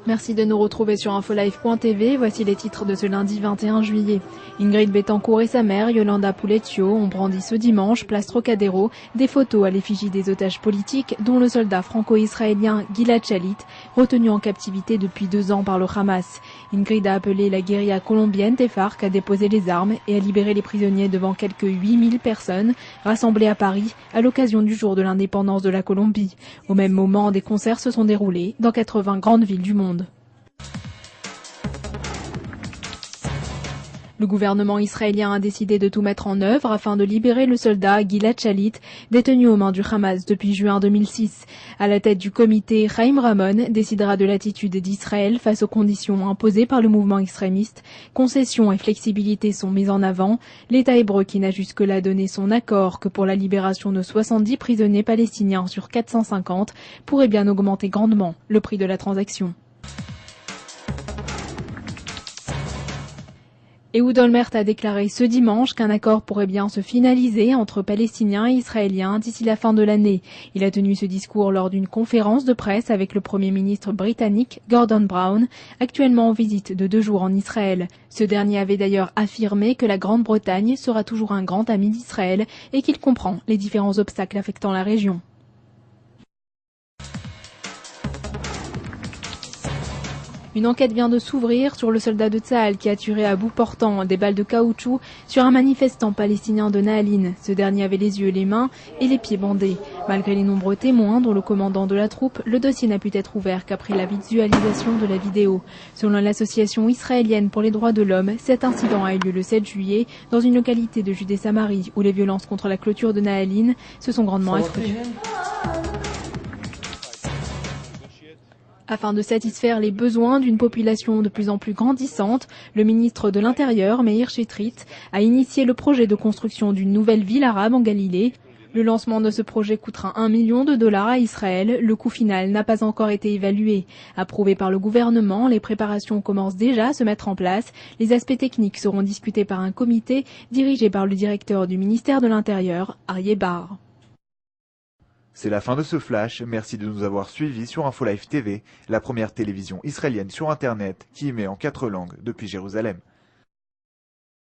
Merci de nous retrouver sur infolive.tv. Voici les titres de ce lundi 21 juillet. Ingrid Betancourt et sa mère, Yolanda Pouletio, ont brandi ce dimanche, place Trocadéro, des photos à l'effigie des otages politiques, dont le soldat franco-israélien Gilad Shalit, retenu en captivité depuis 2 ans par le Hamas. Ingrid a appelé la guérilla colombienne des FARC à déposer les armes et à libérer les prisonniers devant quelques 8000 personnes rassemblées à Paris à l'occasion du jour de l'indépendance de la Colombie. Au même moment, des concerts se sont déroulés dans 80 grandes villes du monde. Le gouvernement israélien a décidé de tout mettre en œuvre afin de libérer le soldat Gilad Shalit, détenu aux mains du Hamas depuis juin 2006. À la tête du comité, Chaim Ramon décidera de l'attitude d'Israël face aux conditions imposées par le mouvement extrémiste. Concessions et flexibilité sont mises en avant. L'État hébreu, qui n'a jusque-là donné son accord que pour la libération de 70 prisonniers palestiniens sur 450, pourrait bien augmenter grandement le prix de la transaction. Ehud Olmert a déclaré ce dimanche qu'un accord pourrait bien se finaliser entre Palestiniens et Israéliens d'ici la fin de l'année. Il a tenu ce discours lors d'une conférence de presse avec le Premier ministre britannique Gordon Brown, actuellement en visite de 2 jours en Israël. Ce dernier avait d'ailleurs affirmé que la Grande-Bretagne sera toujours un grand ami d'Israël et qu'il comprend les différents obstacles affectant la région. Une enquête vient de s'ouvrir sur le soldat de Tsahal qui a tiré à bout portant des balles de caoutchouc sur un manifestant palestinien de Naaline. Ce dernier avait les yeux, les mains et les pieds bandés. Malgré les nombreux témoins, dont le commandant de la troupe, le dossier n'a pu être ouvert qu'après la visualisation de la vidéo. Selon l'association israélienne pour les droits de l'homme, cet incident a eu lieu le 7 juillet dans une localité de Judée-Samarie où les violences contre la clôture de Naaline se sont grandement accrues. Afin de satisfaire les besoins d'une population de plus en plus grandissante, le ministre de l'Intérieur, Meir Shetrit, a initié le projet de construction d'une nouvelle ville arabe en Galilée. Le lancement de ce projet coûtera $1 million à Israël. Le coût final n'a pas encore été évalué. Approuvé par le gouvernement, les préparations commencent déjà à se mettre en place. Les aspects techniques seront discutés par un comité dirigé par le directeur du ministère de l'Intérieur, Aryeh Bar. C'est la fin de ce flash, merci de nous avoir suivis sur InfoLive TV, la première télévision israélienne sur Internet qui émet en 4 langues depuis Jérusalem.